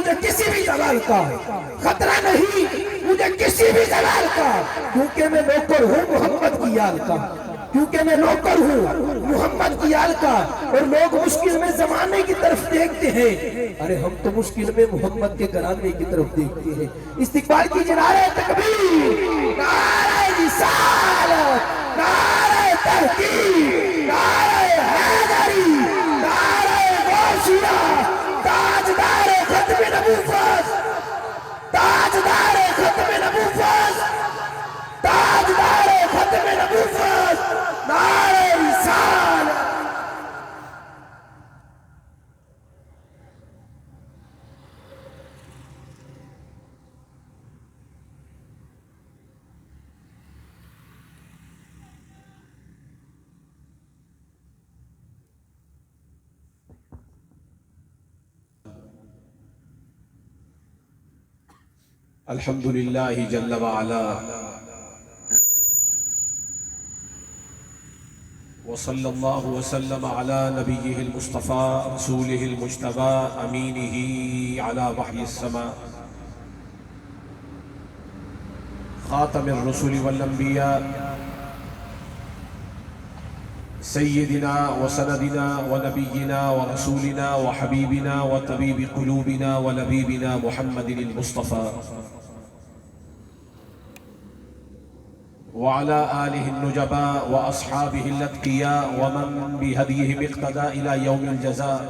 مجھے کسی بھی زوال کا خطرہ نہیں، مجھے کسی بھی زوال کا، کیونکہ میں نوکر ہوں محمد کی آل کا، کیونکہ میں نوکر ہوں محمد کی آل کا۔ اور لوگ مشکل میں زمانے کی طرف دیکھتے ہیں، ارے ہم تو مشکل میں محمد کے گھرانے کی طرف دیکھتے ہیں۔ استقبال کی نعرہ تکبیر، نعرہ رسالت، نعرہ تحقیق، نعرہ حیدری، نعرہ غوثیہ، تاجدار ختم نبوت، تاجدار ختم نبوت، تاجدار ختم نبوت، نعرہ رسالت۔ الحمدللہ جل وعلا، وصلی اللہ وسلم علی نبیہ المصطفى رسولہ المجتبى امینہ علی وحی السماء خاتم الرسل والانبیاء سیدنا وسندنا ونبینا ورسولنا وحبیبنا وطبیب قلوبنا ولبیبنا محمد المصطفى وعلى آله النجباء وأصحابه الأتقياء ومن بهديهم اقتدى إلى يوم الجزاء.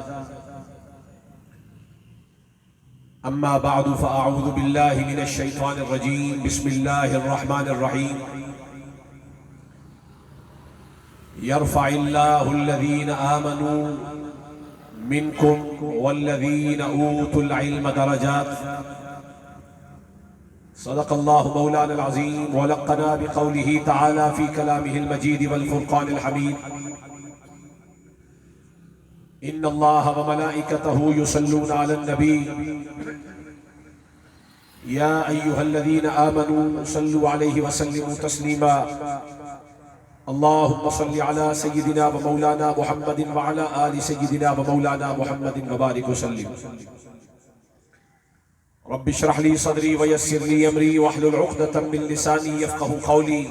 أما بعد فأعوذ بالله من الشيطان الرجيم. بسم الله الرحمن الرحيم. يرفع الله الذين آمنوا منكم والذين أوتوا العلم درجات. صدق الله مولانا العظيم ولقنا بقوله تعالى في كلامه المجيد والفرقان الحميد. إن الله وملائكته يصلون على النبي يا أيها الذين آمنوا صلوا عليه وسلموا تسليما. اللهم صل على سيدنا ومولانا محمد وعلى آل سيدنا ومولانا محمد وبارك وسلم. رب اشرح لي صدري ويسر لي امري واحلل عقدة من لساني يفقهوا قولي.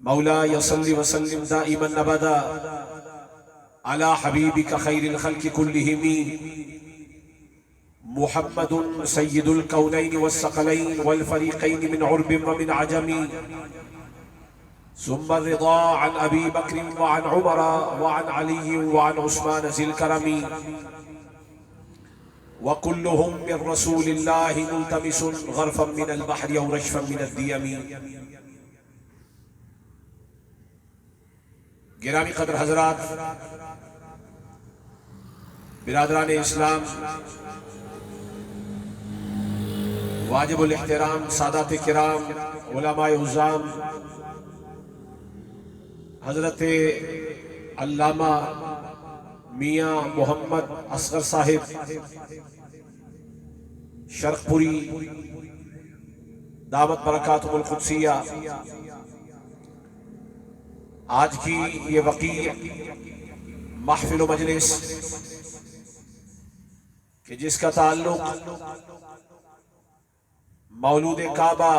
مولاي صل وسلم دائما ابدا على حبيبك خير الخلق كلهم محمد سيد الكونين والثقلين والفريقين من عرب ومن عجم. ثم الرضا عن ابي بكر وعن عمر وعن علي وعن عثمان ذي الكرم. وكلهم من رسول الله ملتمس غرفا من البحر او رشفا من الديم. گرامی قدر حضرات، برادران اسلام، واجب الاحترام سادات کرام، علماء عظام، حضرت علامہ میاں محمد اصغر صاحب شرق پوری دعوت برکاتہم القدسیہ، آج کی یہ وقیع محفل و مجلس کہ جس کا تعلق مولود کعبہ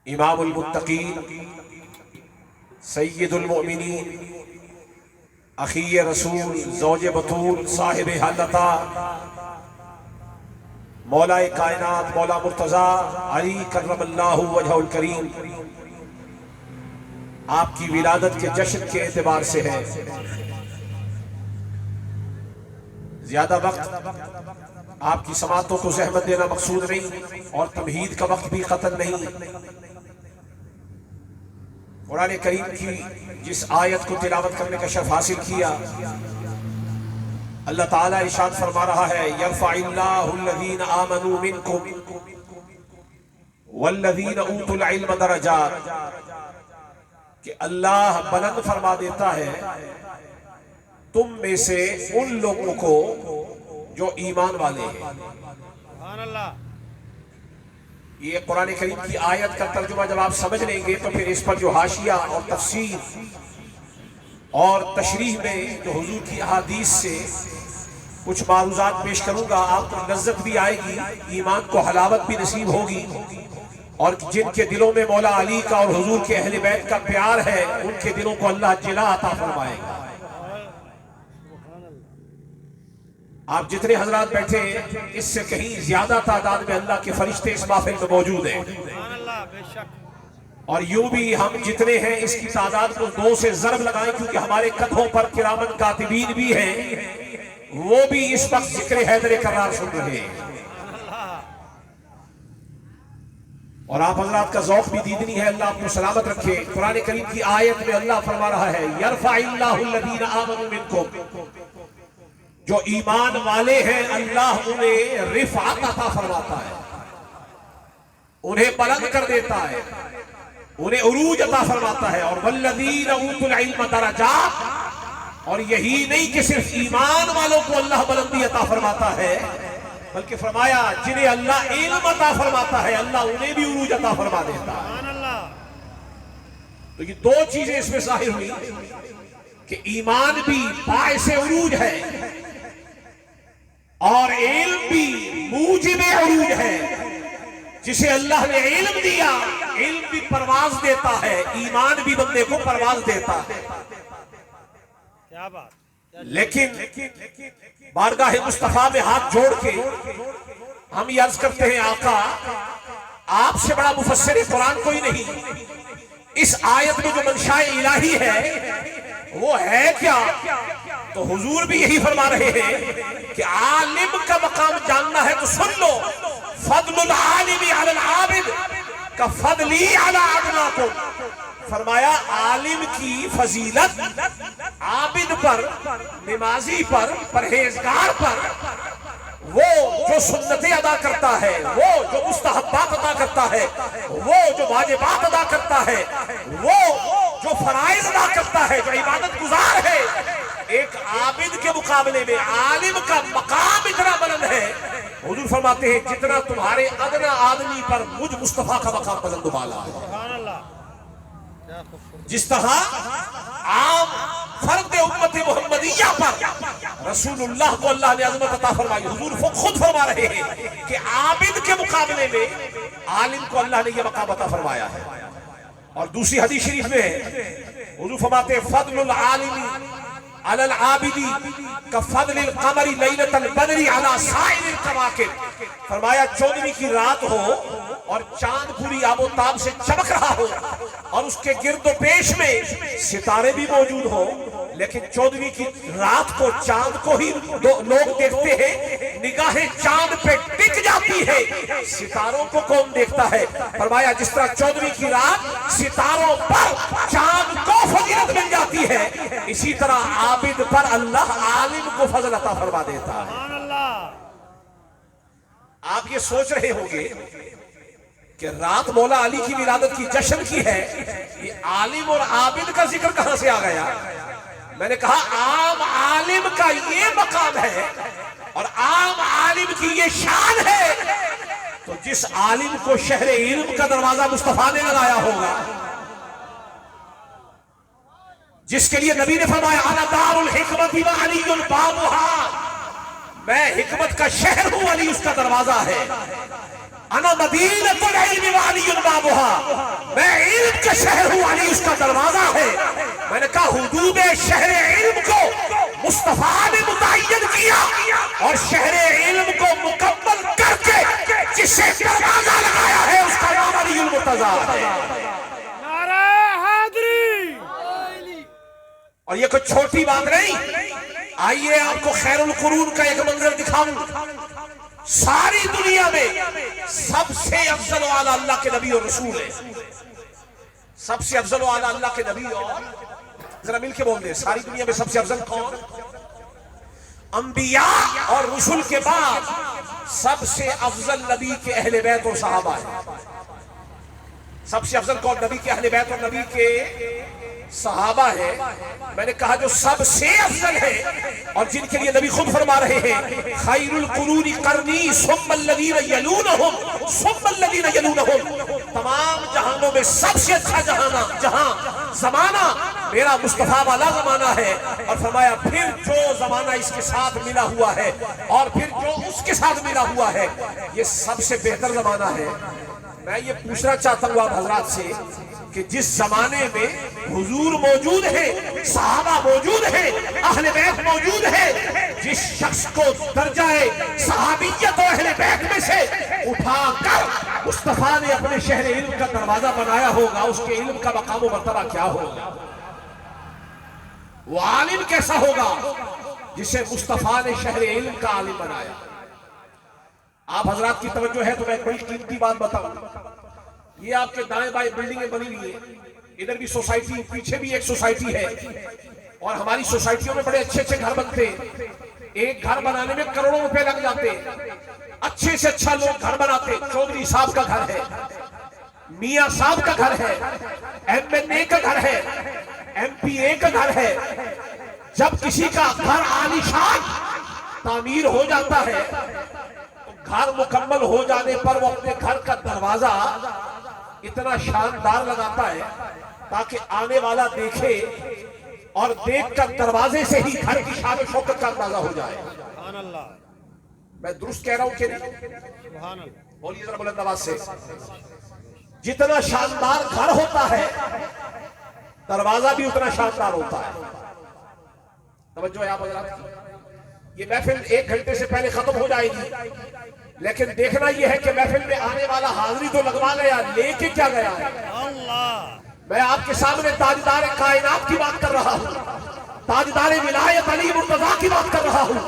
امام المتقین سید المؤمنین اخی رسول زوج بطول صاحب حلتا مولا کائنات مولا مرتضی علی کرم اللہ وجہ الکریم آپ کی ولادت کے جشن کے اعتبار سے ہے. زیادہ وقت آپ کی سماعتوں کو زحمت دینا مقصود نہیں اور تمہید کا وقت بھی قطن نہیں. قرآن کریم کی جس آیت کو تلاوت کرنے کا شرف حاصل کیا، اللہ تعالیٰ ارشاد فرما رہا ہے یرفع اللہ الذین آمنوا منکم والذین اوتوا العلم درجات، کہ اللہ بلند فرما دیتا ہے تم میں سے ان لوگوں کو جو ایمان والے ہیں. سبحان اللہ. یہ قرآن کریم کی آیت کا ترجمہ جب آپ سمجھ لیں گے تو پھر اس پر جو حاشیہ اور تفسیر اور تشریح میں جو حضور کی احادیث سے کچھ معروضات پیش کروں گا، آپ کو لذت بھی آئے گی، ایمان کو حلاوت بھی نصیب ہوگی، اور جن کے دلوں میں مولا علی کا اور حضور کے اہل بیت کا پیار ہے ان کے دلوں کو اللہ جلا عطا فرمائے گا۔ آپ جتنے حضرات بیٹھے ہیں اس سے کہیں زیادہ تعداد میں اللہ کے فرشتے اس محفل میں موجود ہیں، اور یوں بھی ہم جتنے ہیں اس کی تعداد کو 2 سے ضرب لگائیں، کیونکہ ہمارے کندھوں پر کرامن کاتبین بھی ہیں، وہ بھی اس وقت ذکر حیدر کرار سن رہے ہیں، اور آپ حضرات کا ذوق بھی دیدنی ہے۔ اللہ آپ کو سلامت رکھے۔ قرآن کریم کی آیت میں اللہ فرما رہا ہے یرفع اللہ الذین آمنوا منکم، جو ایمان والے ہیں اللہ انہیں رفعت عطا فرماتا ہے، انہیں بلند کر دیتا ہے، انہیں عروج عطا فرماتا ہے، اور والذین اوتوا العلم درجات، اور یہی نہیں کہ صرف ایمان والوں کو اللہ بلندی عطا فرماتا ہے، بلکہ فرمایا جنہیں اللہ علم عطا فرماتا ہے اللہ انہیں بھی عروج عطا فرما دیتا ہے۔ تو یہ 2 چیزیں اس میں ظاہر ہوئی کہ ایمان بھی باعث عروج ہے اور علم بھی موجب عروج ہے۔ جسے اللہ نے علم دیا، علم بھی پرواز دیتا ہے، ایمان بھی بندے کو پرواز دیتا ہے۔ کیا بات، لیکن بارگاہ مصطفیٰ میں ہاتھ جوڑ کے ہم یہ عرض کرتے ہیں آقا آپ سے بڑا مفسر قرآن کوئی نہیں، اس آیت میں جو منشاء الہی ہے وہ ہے کیا؟ تو حضور بھی یہی فرما رہے ہیں کہ عالم کا مقام جاننا ہے تو سن لو، فضل العالم علی العابد کا فضلی علی ادناکم۔ فرمایا عالم کی فضیلت عابد پر، نمازی پر، پرہیزگار پر، وہ جو سنتیں ادا کرتا ہے، وہ جو مستحبات ادا کرتا ہے، وہ جو واجبات ادا کرتا ہے، وہ جو فرائض ادا کرتا ہے، جو عبادت گزار ہے، ایک عابد کے مقابلے میں عالم کا مقام اتنا بلند ہے، حضور فرماتے ہیں جتنا تمہارے ادنا آدمی پر مجھ مصطفیٰ کا مقام بلند و بالا ہے۔ سبحان اللہ۔ جس طرح عام فرد امت محمدیہ پر رسول اللہ کو اللہ نے عظمت عطا فرمائی، حضور خود فرما رہے ہیں کہ عابد کے مقابلے میں عالم کو اللہ نے یہ مقام عطا فرمایا ہے۔ اور دوسری حدیث شریف میں حضور فرماتے ہیں فضل العالم علی العابد کفضل القمر لیلۃ البدر علی سائر الکواکب۔ فرمایا 14ویں کی رات ہو اور چاند پوری آب و تاب سے چمک رہا ہو اور اس کے گرد و پیش میں ستارے بھی موجود ہو، لیکن 14ویں کی رات کو چاند کو ہی لوگ دیکھتے ہیں، نگاہیں چاند پہ ٹک جاتی ہے، ستاروں کو کون دیکھتا ہے؟ فرمایا جس طرح 14ویں کی رات ستاروں پر چاند کو فضیلت مل جاتی ہے، اسی طرح عابد پر اللہ عالم کو فضل عطا فرما دیتا ہے۔ سبحان اللہ۔ آپ یہ سوچ رہے ہوں گے کہ رات مولا علی کی ولادت کی جشن کی ہے، یہ عالم اور عابد کا ذکر کہاں سے آ گیا؟ میں نے کہا عام عالم کا یہ مقام ہے اور عام عالم کی یہ شان ہے، تو جس عالم کو شہر علم کا دروازہ مصطفیٰ نے لگایا ہوگا، جس کے لیے نبی نے فرمایا انا دار الحکمت وعلی بابها، میں حکمت کا شہر ہوں، علی اس کا دروازہ ہے، انا مدینۃ العلم وعلی بابها، میں علم کا شہر ہوں، علی اس کا دروازہ ہے۔ میں نے کہا حدود شہر علم کو مصطفیٰ نے متعین کیا اور شہر علم کو مکمل کر کے جسے دروازہ لگایا ہے اس کا نام علی المرتضیٰ ہے۔ نعرہ حیدری۔ اور یہ کوئی چھوٹی بات نہیں، آئیے آپ کو خیر القرون کا ایک منظر دکھاؤں۔ ساری دنیا میں سب سے افضل و اعلیٰ اللہ کے نبی اور رسول ہے، سب سے افضل و اعلیٰ اللہ کے نبی، اور ذرا مل کے بول دیں ساری دنیا میں سب سے افضل کون؟ انبیاء اور رسول کے بعد سب سے افضل نبی کے اہل بیت اور صحابہ ہے۔ سب سے افضل کون؟ نبی کے اہل بیت اور نبی کے صحابہ ہے۔ میں نے کہا جو سب سے افضل ہے اور جن کے لیے نبی خود فرما رہے ہیں خیر القرون قرنی ثم الذین یلونہم ثم الذین یلونہم، تمام جہانوں میں سب سے اچھا جہاں زمانہ میرا مصطفیٰ والا زمانہ ہے، اور فرمایا پھر جو زمانہ اس کے ساتھ ملا ہوا ہے اور پھر جو اس کے ساتھ ملا ہوا ہے یہ سب سے بہتر زمانہ ہے۔ میں یہ پوچھنا چاہتا ہوں آپ حضرات سے کہ جس زمانے میں حضور موجود ہے، صحابہ موجود ہے، اہل بیت موجود ہے، جس شخص کو درجہ صحابیت اور اہل بیت میں سے اٹھا کر مصطفیٰ نے اپنے شہر علم کا دروازہ بنایا ہوگا، اس کے علم کا مقام و مرتبہ کیا ہوگا؟ وہ عالم کیسا ہوگا جسے مصطفیٰ نے شہر علم کا عالم بنایا؟ آپ حضرات کی توجہ ہے تو میں بڑی قیمتی بات بتاؤں۔ یہ آپ کے دائیں بائیں بلڈنگیں بنی ہوئی ہیں، ادھر بھی سوسائٹی، پیچھے بھی ایک سوسائٹی ہے، اور ہماری سوسائٹیوں میں بڑے اچھے اچھے گھر بنتے ہیں۔ ایک گھر بنانے میں کروڑوں روپے لگ جاتے ہیں، اچھے سے اچھا لوگ گھر بناتے ہیں۔ چودھری صاحب کا گھر ہے، میاں صاحب کا گھر ہے، MNA کا گھر ہے، MPA کا گھر ہے۔ جب کسی کا گھر عالیشان تعمیر ہو جاتا ہے، گھر مکمل ہو جانے پر وہ اپنے گھر کا دروازہ اتنا شاندار لگاتا ہے تاکہ آنے والا دیکھے اور دیکھ کر دروازے سے ہی گھر کی شان و شوکت کا اندازہ ہو جائے۔ سبحان اللہ، میں درست کہہ رہا ہوں کہ نہیں؟ سبحان اللہ۔ بولیے ذرا بلند آواز سے۔ جتنا شاندار گھر ہوتا ہے دروازہ بھی اتنا شاندار ہوتا ہے۔ توجہ ہے آپ حضرات؟ یہ محفل 1 گھنٹے سے پہلے ختم ہو جائے گی، لیکن دیکھنا یہ ہے کہ محفل میں آنے والا حاضری تو لگوا گیا، لے کے کیا گیا ہے؟ اللہ، میں آپ کے سامنے تاجدار کائنات کی بات کر رہا ہوں، تاجدار ولایت علی مرتضیٰ کی بات کر رہا ہوں،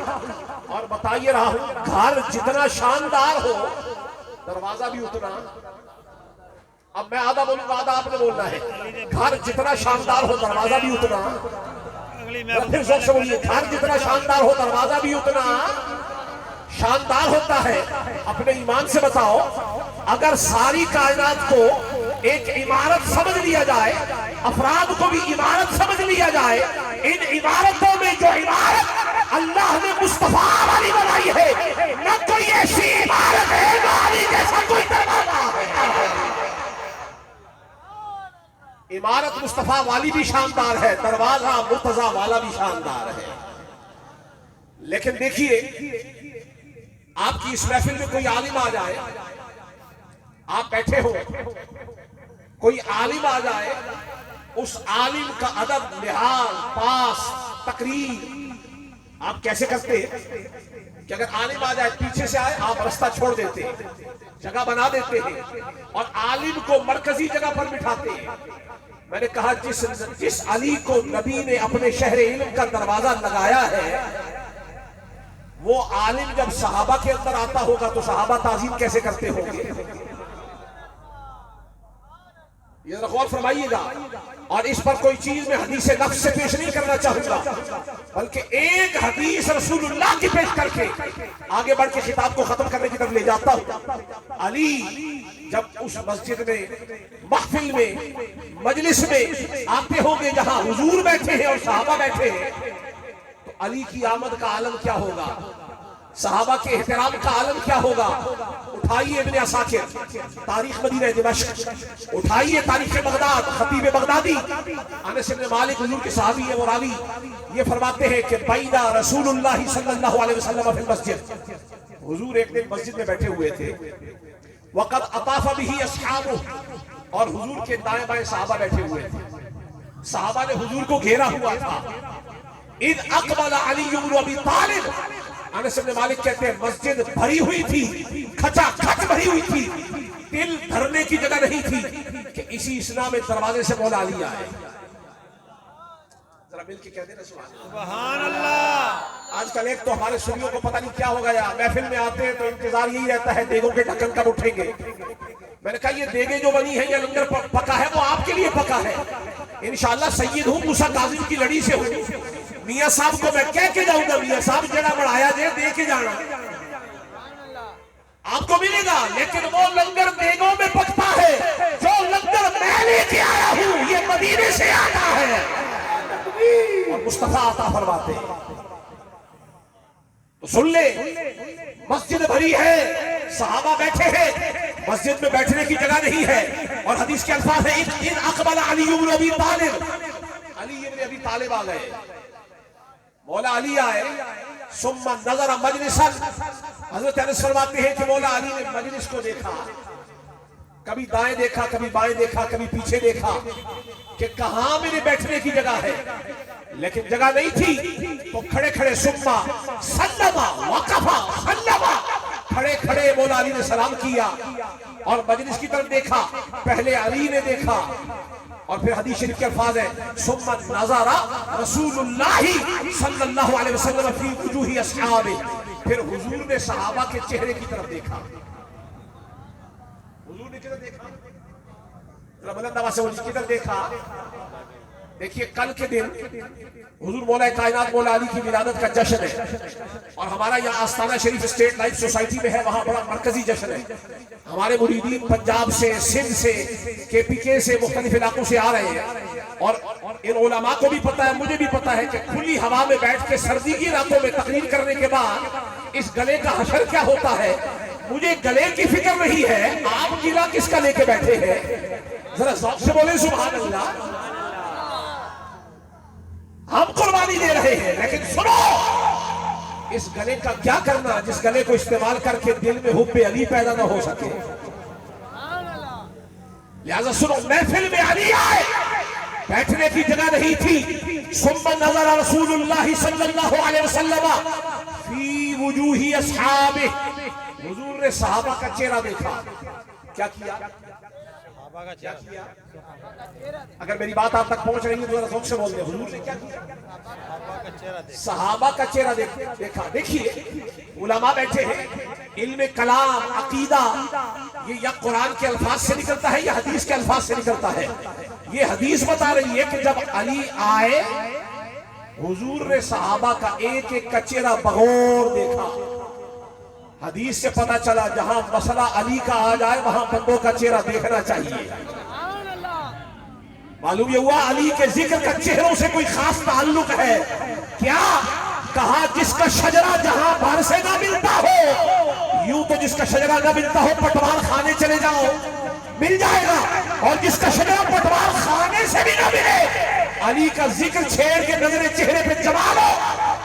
اور بتائیے رہا ہوں گھر جتنا شاندار ہو دروازہ بھی اتنا۔ اب میں آدھا بولوں گا، آدھا آپ نے بولنا ہے۔ گھر جتنا شاندار ہو دروازہ بھی اتنا۔ اگلی پھر ذوق سے بولیے، گھر جتنا شاندار ہو دروازہ بھی اتنا شاندار ہوتا ہے۔ اپنے ایمان سے بتاؤ، اگر ساری کائنات کو ایک عمارت سمجھ لیا جائے، افراد کو بھی عمارت سمجھ لیا جائے، ان عمارتوں میں جو عمارت اللہ نے مصطفیٰ والی بنائی ہے، نہ کوئی ایسی عمارت ہے نہ علی جیسا کوئی دروازہ ہے۔ عمارت مصطفیٰ والی بھی شاندار ہے، دروازہ مرتضیٰ والا بھی شاندار ہے۔ لیکن دیکھیے، آپ کی اس محفل میں کوئی عالم آ جائے، آپ بیٹھے ہو، کوئی عالم آ جائے، اس عالم کا ادب، لحاظ، پاس، تقریر آپ کیسے کرتے ہیں کہ اگر عالم آ جائے پیچھے سے آئے آپ رستہ چھوڑ دیتے ہیں، جگہ بنا دیتے ہیں اور عالم کو مرکزی جگہ پر بٹھاتے ہیں۔ میں نے کہا جس علی کو نبی نے اپنے شہر علم کا دروازہ لگایا ہے، وہ عالم جب صحابہ کے اندر آتا ہوگا تو صحابہ تعظیم کیسے کرتے ہوں گے؟ یہ ذرا غور فرمائیے گا، اور اس پر کوئی چیز میں حدیث نفس سے پیش نہیں کرنا چاہوں گا، بلکہ ایک حدیث رسول اللہ کی پیش کر کے آگے بڑھ کے خطاب کو ختم کرنے کی طرف لے جاتا ہوں۔ علی جب اس مسجد میں، محفل میں، مجلس میں آتے ہوں گے جہاں حضور بیٹھے ہیں اور صحابہ بیٹھے ہیں، تو علی کی آمد کا عالم کیا ہوگا؟ صحابہ کے احترام کا عالم کیا ہوگا؟ اٹھائیے ابن عساکر تاریخ مدینہ دمشق، اٹھائیے تاریخ بغداد، خطیب بغدادی انس بن مالک حضور کے صحابی ہے، وہ راوی یہ فرماتے ہیں کہ بینا رسول اللہ صلی اللہ علیہ وسلم فی المسجد، حضور ایک دن مسجد میں بیٹھے ہوئے تھے، وقد اطاف به اصحابہ، اور حضور کے دائیں بائیں صحابہ بیٹھے ہوئے تھے، صحابہ نے حضور کو گھیرا ہوا تھا۔ اذ اقبل علی بن ابی طالب، انس بن مالک کہتے ہیں مسجد بھری ہوئی تھی، کھچا کھچ بھری ہوئی تھی، دل دھرنے کی جگہ نہیں تھی کہ اسی اسنا میں دروازے سے مولا علی آئے۔ ذرا مل کے کہتے ہیں سبحان اللہ۔ آج کل ایک تو ہمارے سنیوں کو پتہ نہیں کیا ہو گیا، محفل میں آتے ہیں تو انتظار یہی رہتا ہے دیگوں کے ڈھکن کب اٹھیں گے۔ میں نے کہا یہ دیگیں جو بنی ہیں یا لنگر پکا ہے وہ آپ کے لیے پکا ہے، انشاءاللہ سید ہوں، موسیٰ کاظم کی لڑی سے ہوں۔ میاں صاحب کو میں کہہ کے جاؤں گا، میاں صاحب جڑا بڑھایا دے کے جانا آپ کو ملے گا، لیکن وہ لنگر دیگوں میں پکتا ہے، جو لنگر میں لے کے آیا ہوں یہ مدینے سے آتا ہے، اور مصطفیٰ عطا فرماتے ہیں۔ تو سن لے، مسجد بھری ہے، صحابہ بیٹھے ہیں، مسجد میں بیٹھنے کی جگہ نہیں ہے، اور حدیث کے الفاظ ہیں اذ اقبل علی بن ابی طالب، علی ابن ابی طالب آ گئے، مولا علی آئے، ثم نظر مجلسا، حضرت انس فرماتے ہیں کہ مولا علی نے مجلس کو دیکھا، کبھی دائیں دیکھا، کبھی بائیں دیکھا، کبھی پیچھے دیکھا کہ کہاں میرے بیٹھنے کی جگہ ہے، لیکن جگہ نہیں تھی تو کھڑے کھڑے ثم سلم وقف سلم، کھڑے کھڑے مولا علی نے سلام کیا اور مجلس کی طرف دیکھا، پہلے علی نے دیکھا اور پھر حدیث شریف کے الفاظ ہیں ثم نظر رسول اللہ صلی اللہ علیہ وسلم فی وجوہ اصحابہ، پھر حضور نے صحابہ کے چہرے کی طرف دیکھا، حضور نے کدھر دیکھا؟ ذرا بلند آواز سے بولیے، کدھر دیکھا؟ دیکھیے کل کے دن حضور مولا کائنات مولا علی کی ولادت کا جشن ہے اور ہمارا یہاں آستانہ شریف اسٹیٹ لائف سوسائٹی میں ہے، وہاں بڑا مرکزی جشن ہے، ہمارے مریدین پنجاب سے، سندھ سے، کے پی کے سے، مختلف علاقوں سے آ رہے ہیں اور ان علماء کو بھی پتا ہے، مجھے بھی پتا ہے کہ کھلی ہوا میں بیٹھ کے سردی کی راتوں میں تقریر کرنے کے بعد اس گلے کا حشر کیا ہوتا ہے، مجھے گلے کی فکر نہیں ہے، آپ گلا کس کا لے کے بیٹھے ہیں؟ ذرا ذوق سے بولیں سبحان اللہ۔ ہم قربانی دے رہے ہیں لیکن سنو اس گلے کا کیا کرنا جس گلے کو استعمال کر کے دل میں حب علی پیدا نہ ہو سکے، لہذا سنو محفل میں علی آئے، بیٹھنے کی جگہ نہیں تھی، ثم نظر رسول اللہ صلی اللہ علیہ وسلم فی وجوہ اصحابہ، حضور نے صحابہ کا چہرہ دیکھا، کیا کیا؟ کیا کیا؟ اگر میری بات آپ تک پہنچ رہی ہے تو ذرا ذوق سے بول دیں، حضور نے کیا کیا؟ صحابہ کا چہرہ دیکھا۔ دیکھیے علماء بیٹھے ہیں، علم کلام عقیدہ یہ یا قرآن کے الفاظ سے نکلتا ہے یا حدیث کے الفاظ سے نکلتا ہے، یہ حدیث بتا رہی ہے کہ جب علی آئے حضور نے صحابہ کا ایک ایک کا چہرہ بغور دیکھا، حدیث سے پتا چلا جہاں مسئلہ علی کا آ جائے وہاں بندوں کا چہرہ دیکھنا چاہیے، معلوم یہ ہوا علی کے ذکر کا چہروں سے کوئی خاص تعلق ہے، کیا کہا جس کا شجرہ جہاں بھر سے نہ ملتا ہو، یوں تو جس کا شجرہ نہ ملتا ہو پٹوار خانے چلے جاؤ مل جائے گا، اور جس کا شجرہ پٹوار خانے سے بھی نہ ملے علی کا ذکر چھیڑ کے نظر چہرے پہ جما لو،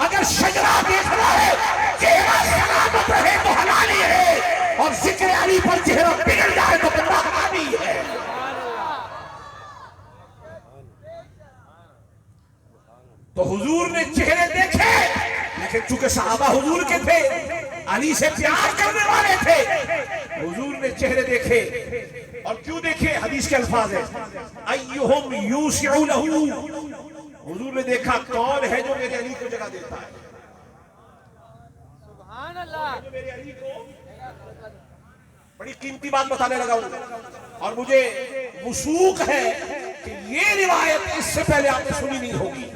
اگر شجرہ دیکھنا ہے چہرہ سلامت رہے تو حلالی ہے اور ذکر علی پر چہرہ بگڑ جائے تو بندہ حرامی ہے۔ تو حضور نے چہرے دیکھے لیکن چونکہ صحابہ حضور کے تھے، علی سے پیار کرنے والے تھے، حضور نے چہرے دیکھے اور کیوں دیکھے؟ حدیث کے الفاظ ہیں ایہم یوسع لہ، حضور نے دیکھا کون ہے جو میرے علی کو جگہ دیتا ہے، سبحان اللہ، جو میرے علی کو بڑی قیمتی بات بتانے لگا ہوں اور مجھے وثوق ہے کہ یہ روایت اس سے پہلے آپ نے سنی نہیں ہوگی،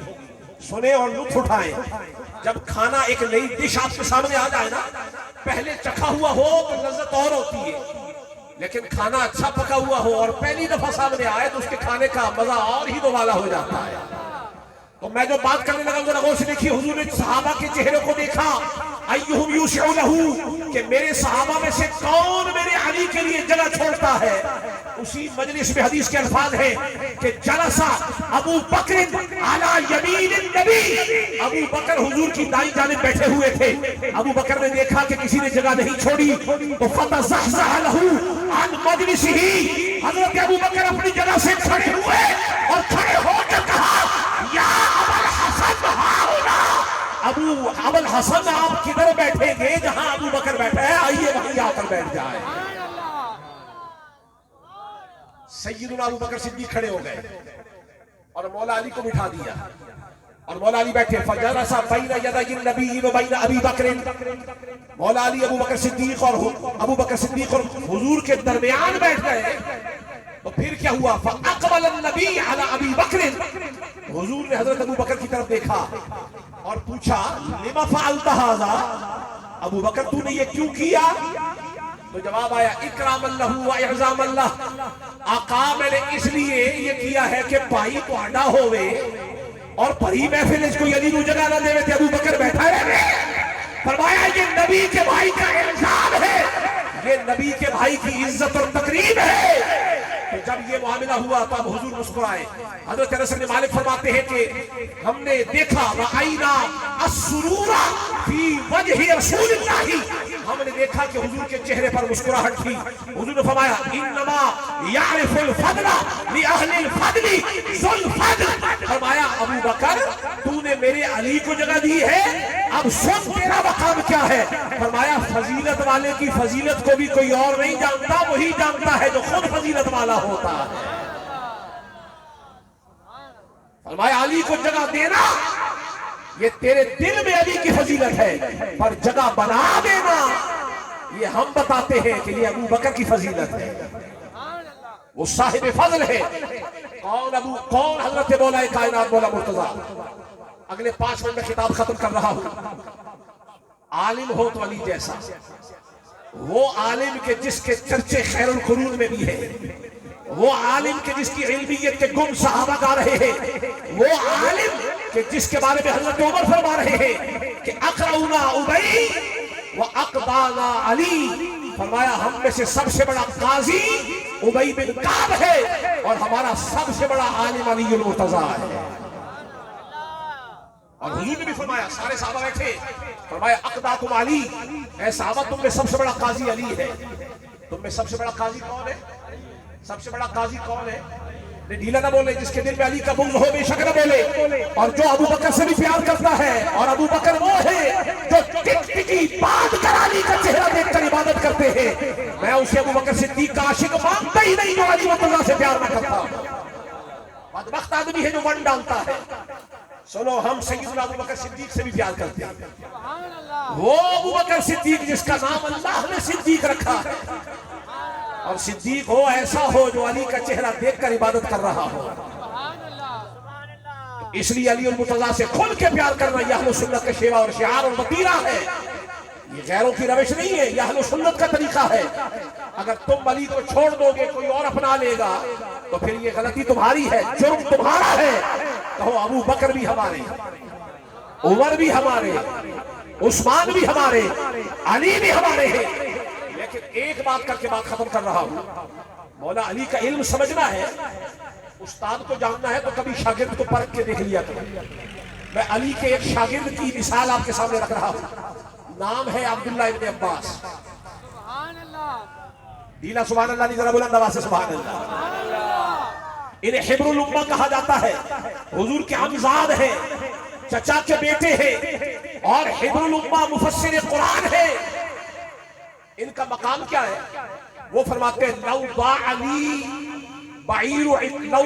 سنیں اور لطف اٹھائیں۔ جب کھانا ایک نئی ڈش آپ کے سامنے آ جائے نا، پہلے چکھا ہوا ہو تو لذت اور ہوتی ہے، لیکن کھانا اچھا پکا ہوا ہو اور پہلی دفعہ سامنے آئے تو اس کے کھانے کا مزہ اور ہی دوبالا ہو جاتا ہے۔ تو میں جو بات کرنے لگا ذرا غور سے دیکھیے، حضور نے صحابہ کے چہرے کو دیکھا، ایہم یوسع لہ، کہ میرے صحابہ میں سے کون میرے علی کے لیے جگہ چھوڑتا ہے۔ اسی مجلس میں حدیث کے الفاظ ہیں کہ جلسہ ابو بکر علی یمین النبی، ابو بکر حضور کی دائیں جانب بیٹھے ہوئے تھے، ابو بکر نے دیکھا کہ کسی نے جگہ نہیں چھوڑی تو فتزحزح لہ عن مجلسہ، حضرت ابو بکر اپنی جگہ سے کھڑے ہوئے اور کھڑے ہو کر کہا یا ابو الحسن ہاؤنا، ابو الحسن آپ کدھر بیٹھیں گے؟ جہاں ابو بکر بیٹھا ہے آئیے وہیں آ کر بیٹھ جائے۔ سیدنا ابو بکر صدیق کھڑے ہو گئے اور مولا علی کو بٹھا دیا اور مولا علی بیٹھے، فجلس بین یدی النبی و بین ابی بکر، مولا علی ابو بکر صدیق اور حضور کے درمیان بیٹھ گئے۔ تو پھر کیا ہوا؟ فاقبل النبی علی ابی بکر، حضور نے حضرت ابو بکر کی طرف دیکھا اور پوچھا لما فعلت ھذا، ابو بکر تو نے یہ کیوں کیا؟ تو جواب آیا اکرام اللہ و اعظام اللہ، آقا میں نے اس لیے یہ کیا ہے کہ بھائی تہاڈا ہوئے اور پری محفل اس کو یعنی نو جگہ نہ دے تے ابو بکر بیٹھا رہے۔ فرمایا یہ نبی کے بھائی کا اعزام ہے، یہ نبی کے بھائی کی عزت اور تقریب ہے، کہ جب یہ معاملہ ہوا تو اب حضور مسکرائے. حضرت انس بن مالک فرماتے ہیں کہ ہم نے دیکھا رأینا السرور فی وجہ رسول اللہ, ہم نے دیکھا کہ حضور کے چہرے پر مسکراہٹ تھی. حضور نے فرمایا انما یعرف الفضل لأہل الفضل ذو الفضل, فرمایا ابو بکر تو نے میرے علی کو جگہ دی ہے, اب سن تیرا مقام کیا ہے. فرمایا فضیلت والے کی فضیلت کو بھی کوئی اور نہیں جانتا, وہی جانتا ہے جو خود فضیلت والا ہوتا ہے. فرمایا علی کو جگہ دینا یہ تیرے دل میں علی کی فضیلت ہے, پر جگہ بنا دینا یہ ہم بتاتے ہیں کہ یہ ابو بکر کی فضیلت ہے, وہ صاحب فضل ہے. کون حضرت مولا کائنات مولا مرتضی. اگلے 5 منٹ میں خطاب ختم کر رہا ہوں. عالم ہو تو علی جیسا, وہ عالم کے جس کے چرچے خیر القرون میں بھی ہے, وہ عالم کے جس کی علمیت کے گم صحابہ گا رہے ہیں, وہ عالم کہ جس کے بارے میں حضرت عمر فرما رہے ہیں کہ اقرؤنا ابی واقضانا علی. فرمایا ہم میں سے سب سے بڑا قاضی ابی بن کعب ہے اور ہمارا سب سے بڑا عالم علی المرتضی ہے. اور حضور نے بھی فرمایا, سارے صحابہ بیٹھے, فرمایا اقضاکم علی, اے صحابہ تم میں سب سے بڑا قاضی علی ہے. تم میں سب سے بڑا قاضی کون ہے؟ سب سے بڑا قاضی کون ہے؟ ڈھیلا نہ بولے, جس کے دل میں علی کا بغض ہو بے شک نہ بولے. اور جو ابو بکر سے بھی پیار کرتا ہے, اور ابو بکر وہ ہے جو ٹکٹکی باندھ کر علی کا چہرہ دیکھ کر عبادت کرتے ہیں. میں اسے ابو بکر صدیق کا عاشق مانتا ہی نہیں جو علی مرتضیٰ سے پیار نہ کرتا. بدبخت آدمی ہے جو ون ڈالتا ہے. سنو, ہم سیدنا ابو بکر صدیق سے بھی پیار کرتے ہیں. وہ ابو بکر صدیق جس کا نام اللہ نے صدیق رکھا ہے, اور صدیق ہو ایسا ہو جو علی کا چہرہ دیکھ کر عبادت کر رہا ہو. اس لیے علی المرتضیٰ سے کھل کے پیار کرنا یہ اہل سنت کا شیوا اور شعار اور وتیرہ ہے. یہ غیروں کی روش نہیں ہے, یہ اہل سنت کا طریقہ ہے. اگر تم علی کو چھوڑ دو گے کوئی اور اپنا لے گا تو پھر یہ غلطی تمہاری ہے, جرم تمہارا ہے. کہو ابو بکر بھی ہمارے, عمر بھی ہمارے, عثمان بھی ہمارے, علی بھی ہمارے ہیں. لیکن ایک بات کر کے بات ختم کر رہا ہوں. مولا علی کا علم سمجھنا ہے, استاد کو جاننا ہے تو کبھی شاگرد کو پرکھ کے دیکھ لیا کرو. میں علی کے ایک شاگرد کی مثال آپ کے سامنے رکھ رہا ہوں. نام ہے عبداللہ ابن عباس. دینا سبحان اللہ نہیں, ذرا بلند آواز سے سبحان اللہ. انہیں حبر الامہ کہا جاتا ہے. حضور کے امزاد ہیں, چچا کے بیٹے ہیں, اور حبر الامہ مفسر قرآن ہے. ان کا مقام کیا ہے؟ وہ فرماتے ہیں لو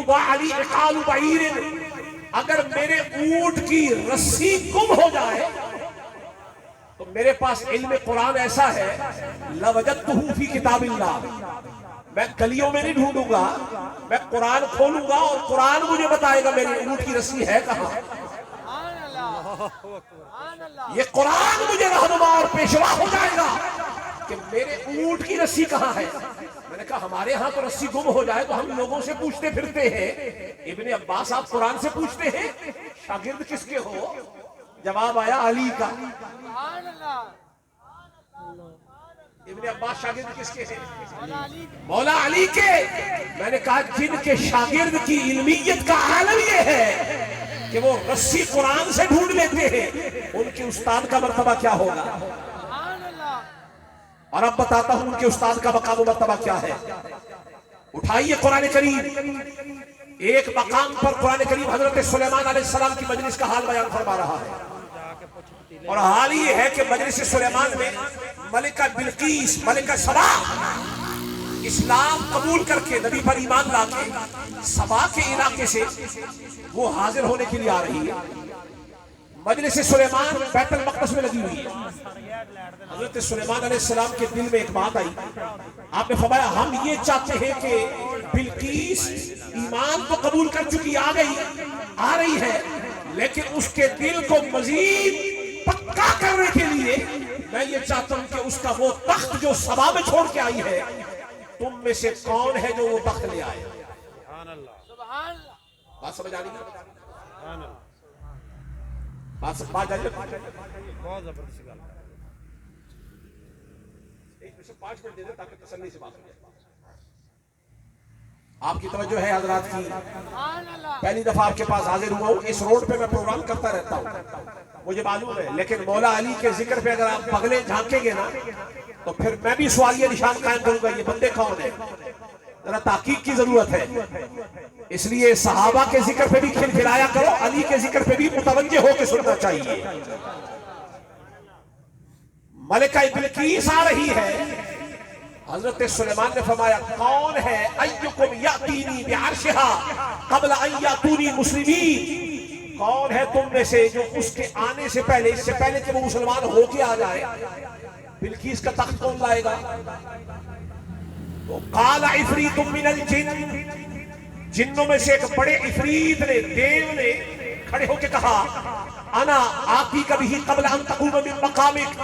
ضاع علی عقال بعیر, اگر میرے اونٹ کی رسی گم ہو جائے تو میرے پاس علم قرآن ایسا ہے لوجدتہ فی کتاب اللہ. میں گلیوں میں نہیں ڈھونڈوں گا, میں قرآن کھولوں گا اور قرآن مجھے بتائے گا میری اونٹ کی رسی ہے کہاں. یہ قرآن مجھے رہنما اور پیشوا ہو جائے گا کہ میرے اونٹ کی رسی کہاں ہے. میں نے کہا ہمارے ہاں تو رسی گم ہو جائے تو ہم لوگوں سے پوچھتے پھرتے ہیں. ابن عباس آپ قرآن سے پوچھتے ہیں, شاگرد کس کے ہو؟ جواب آیا علی کا. ابن عباس شاگرد کس کے ہیں؟ مولا علی کے. میں نے کہا جن کے شاگرد کی علمیت کا عالم یہ ہے کہ وہ رسی قرآن سے ڈھونڈ لیتے ہیں, ان کے استاد کا مرتبہ کیا ہوگا. اور اب بتاتا ہوں ان کے استاد کا مقام و مرتبہ کیا ہے. اٹھائیے قرآن کریم. ایک مقام پر قرآن کریم حضرت سلیمان علیہ السلام کی مجلس کا حال بیان فرما رہا ہے, اور حال یہ ہے کہ مجلس سلیمان میں ملکہ بلقیس, ملکہ سبا, اسلام قبول کر کے نبی پر ایمان لا کے سبا کے علاقے سے وہ حاضر ہونے کے لیے آ رہی ہے. مجلس سلیمان بیت المقدس میں لگی ہوئی ہے. حضرت سلیمان علیہ السلام کے دل میں ایک بات آئی. آپ نے فرمایا ہم یہ چاہتے ہیں کہ بلقیس ایمان تو قبول کر چکی آ رہی ہے, لیکن اس کے دل کو مزید پکا کرنے کے لیے میں یہ چاہتا ہوں کہ اس کا وہ تخت جو سبا میں چھوڑ کے آئی ہے, تم میں سے کون ہے جو وہ تخت لے آئے. بات سمجھ آ رہی ہے؟ بات جائے بہت زبردست گل. ایک میں سے 5 منٹ دے دیں تاکہ تسلی سے بات ہو جائے. آپ کی توجہ ہے حضرات کی؟ پہلی دفعہ آپ کے پاس حاضر ہوا ہوں. اس روڈ پہ میں پروگرام کرتا رہتا ہوں، مجھے معلوم ہے، لیکن مولا علی کے ذکر پہ اگر آپ پگلے جھانکیں گے نا تو پھر میں بھی سوالیہ نشان قائم کروں گا، یہ بندے کون ہیں؟ ذرا تحقیق کی ضرورت ہے. اس لیے صحابہ کے ذکر پہ بھی کھلکھلایا کرو، علی کے ذکر پہ بھی متوجہ ہو کے سننا چاہیے. ملکہ بلقیس آ رہی ہے. حضرت سلیمان نے فرمایا کون ہے ایکم یاتینی بعرشہا قبل ان یاتونی مسلمین، کون ہے تم میں سے جو اس کے آنے سے پہلے، اس سے پہلے کہ وہ مسلمان ہو کے آ جائے، بلقیس کا تخت کون لائے گا؟ تو قال عفریت من الجن، جنوں میں سے ایک بڑے عفریت نے، دیو نے کھڑے ہو کے کہا انا آتی کبھی قبل ان تقوم من مقامک،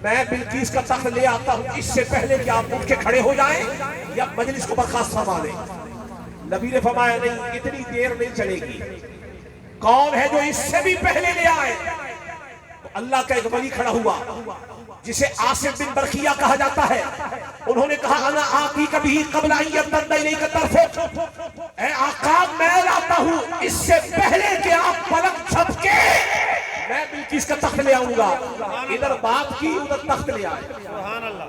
میں بلقیس کا تخت لے آتا ہوں اس سے پہلے کہ آپ اٹھ کے کھڑے ہو جائیں یا مجلس کو برخاست فرما دیں. نبی نے فرمایا نہیں، اتنی دیر نہیں چلے گی. کون ہے جو اس سے بھی پہلے لے آئے؟ تو اللہ کا ایک ولی کھڑا ہوا جسے آصف بن برقیہ کہا جاتا ہے. انہوں نے کہا انا آتی کبھی قبل ان یرتد الیک طرفک، اے آقا میں لاتا ہوں اس سے پہلے کہ آپ پلک جھپکے میں بلقیس کا تخت لے آؤں گا. ادھر بات کی ادھر تخت لے آئے. سبحان اللہ.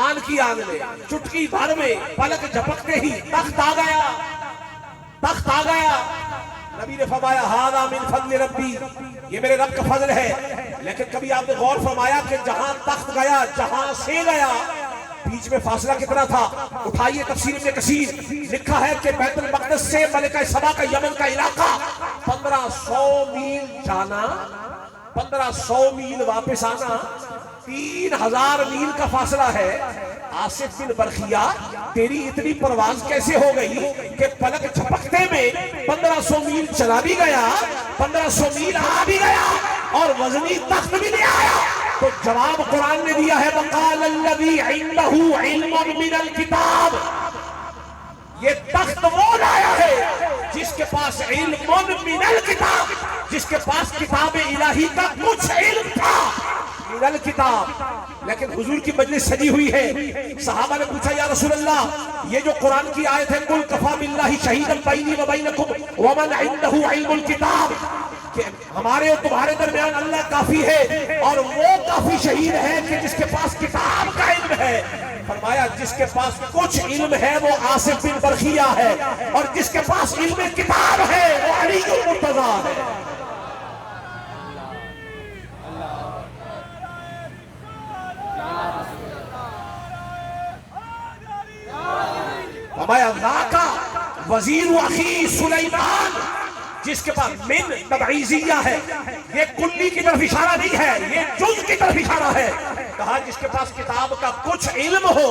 آن کی آن میں چٹکی بھر میں پلک جھپکتے ہی تخت آ گیا، تخت آ گیا. نبی نے فرمایا ھذا من فضل ربی، یہ میرے رب کا فضل ہے. لیکن کبھی آپ نے غور فرمایا کہ جہاں تخت گیا، جہاں سے گیا، بیچ میں فاصلہ کتنا تھا؟ اٹھائیے تفسیر ابن کثیر، لکھا ہے کہ بیت المقدس سے ملکہ سبا کا یمن کا علاقہ 1500 میل جانا، 1500 میل واپس آنا، 3000 میل کا فاصلہ ہے. آصف بن برقیہ تیری اتنی پرواز کیسے ہو گئی کہ پلک جھپکتے میں 1500 میل چلا بھی گیا، 1500 میل آ بھی گیا اور وزنی تخت بھی لے آیا؟ تو جواب قرآن نے دیا ہے وقال الذی عنده علم من الکتاب، یہ تخت وہ لایا ہے جس کے پاس علم من الکتاب، جس کے پاس کتاب الہی کا کچھ علم تھا، من الکتاب. لیکن حضور کی مجلس سجی ہوئی ہے. صحابہ نے پوچھا یا رسول اللہ یہ جو قرآن کی آیت ہے قل کفی باللہ شہیدا بینی و بینکم ومن عنده علم الکتاب، کہ ہمارے اور تمہارے درمیان اللہ کافی ہے اور وہ کافی شہید ہے کہ جس کے پاس کتاب کا علم ہے. فرمایا جس کے پاس کچھ علم ہے وہ آصف بن برقیہ ہے، اور جس کے پاس علم کتاب ہے وہ علی المرتضیٰ ہے. فرمایا ذاکا وزیر اخی سلیمان، جس کے پاس من تبعیضیہ ہے، یہ کلی کی طرف اشارہ نہیں ہے، یہ جز کی طرف اشارہ ہے. کہا جس کے پاس کتاب کا کچھ علم ہو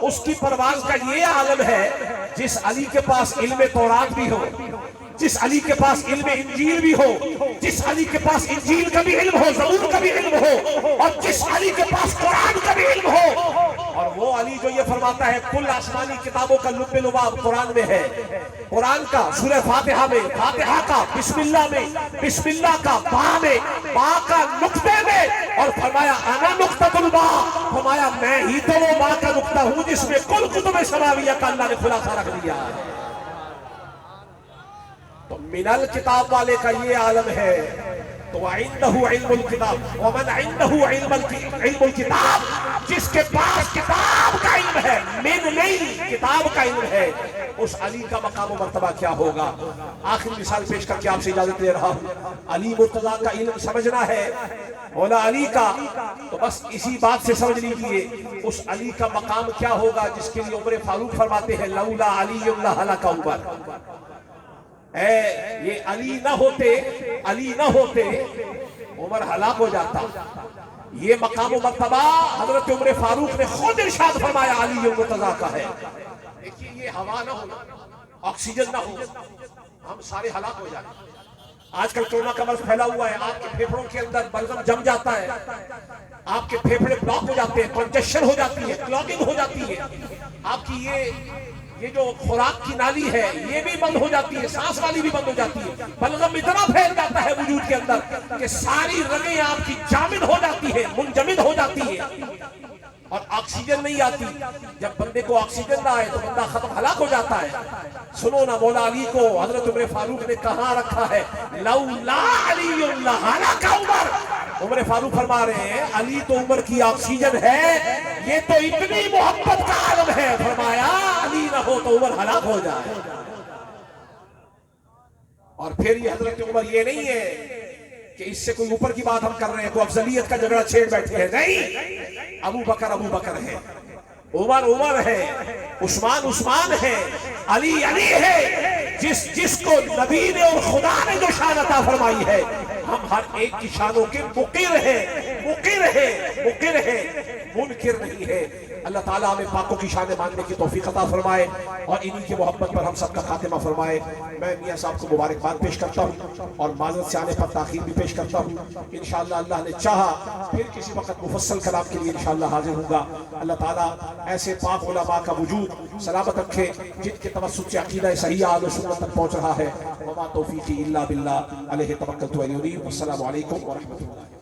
اس کی پرواز کا یہ عالم ہے. جس علی کے پاس علم تورات بھی ہو، جس علی کے پاس علم انجیل بھی ہو، جس علی کے پاس انجیل کا بھی علم ہو، زبور کا بھی علم ہو، اور جس علی کے پاس قرآن کا بھی علم ہو، اور وہ علی جو یہ فرماتا ہے کل آسمانی کتابوں کا لب لباب قرآن میں ہے. قرآن کا سورہ فاتحہ میں، فاتحہ کا بسم اللہ میں، بسم اللہ کا با میں، با کا نقطے میں، اور فرمایا انا نقطۃ البا، فرمایا میں ہی تو وہ با کا نقطہ ہوں جس میں کل کتب سماویہ کا اللہ نے خلاصہ رکھ دیا. تو من الکتاب والے کا یہ عالم ہے. تو وعنده علم الکتاب ومن عنده علم الکتاب، جس کے پاس کتاب کا علم ہے، من نہیں کتاب کا علم ہے، اس علی کا مقام و مرتبہ کیا ہوگا. آخری مثال پیش کر کے آپ سے اجازت لے رہا ہوں. علی مرتضیٰ کا علم سمجھنا ہے مولا علی کا، تو بس اسی بات سے سمجھ لیجئے اس علی کا مقام کیا ہوگا جس کے لیے عمر فاروق فرماتے ہیں لولا علی لہلک عمر. یہ علی نہ ہوتے عمر ہلاک ہو جاتا. یہ مقام و مرتبہ حضرت عمر فاروق نے خود ارشاد فرمایا علی مرتضیٰ کا ہے. دیکھیے یہ ہوا نہ ہو، آکسیجن نہ ہو، ہم سارے ہلاک ہو جائیں. آج کل کورونا کا مرض پھیلا ہوا ہے، آپ کے پھیپھڑوں کے اندر بلغم جم جاتا ہے، آپ کے پھیپھڑے بلاک ہو جاتے ہیں، کنجیشن ہو جاتی ہے، کلاگنگ ہو جاتی ہے، آپ کی یہ جو خوراک کی نالی ہے یہ بھی بند ہو جاتی ہے، سانس والی بھی بند ہو جاتی ہے. بلغم اتنا پھیل جاتا ہے وجود کے اندر کہ ساری رگیں آپ کی جامد ہو جاتی ہے، منجمد ہو جاتی ہے. اور آکسیجن نہیں آتی. جب بندے کو آکسیجن نہ آئے تو بندہ ختم ہلاک ہو جاتا ہے. سنو نا مولا علی کو حضرت عمر فاروق نے کہاں رکھا ہے؟ لولا علی لہلک عمر. عمر فاروق فرما رہے ہیں علی تو عمر کی آکسیجن ہے، یہ تو اتنی محبت کا عالم ہے، فرمایا علی نہ ہو تو عمر ہلاک ہو جائے. اور پھر یہ حضرت عمر یہ نہیں ہے کہ اس سے کوئی اوپر کی بات ہم کر رہے ہیں، کوئی افضلیت کا جھگڑا چھیڑ بیٹھے ہیں. نہیں، ابو بکر ہے، عمر ہے، عثمان ہے، علی ہے. جس کو نبی نے اور خدا نے جو شان عطا فرمائی ہے، ہم ہر ایک کی شانوں کے مقر ہیں، منکر نہیں ہے. اللہ تعالیٰ ہمیں پاکوں کی شانیں ماننے کی توفیق عطا فرمائے اور انہی کی محبت پر ہم سب کا خاتمہ فرمائے. میں میاں صاحب کو مبارکباد پیش کرتا ہوں اور معذرت سے آنے پر تاخیر بھی پیش کرتا ہوں. انشاءاللہ اللہ نے چاہا پھر کسی وقت مفصل کلام کے لیے انشاءاللہ حاضر ہوں گا. اللہ تعالیٰ ایسے پاک علماء کا وجود سلامت رکھے جن کے توسط سے عقیدہ صحیح اہل سنت تک پہنچ رہا ہے. وما توفیقی الا باللہ علیہ توکلت و الیہ انیب. السلام علیکم ورحمۃ اللہ.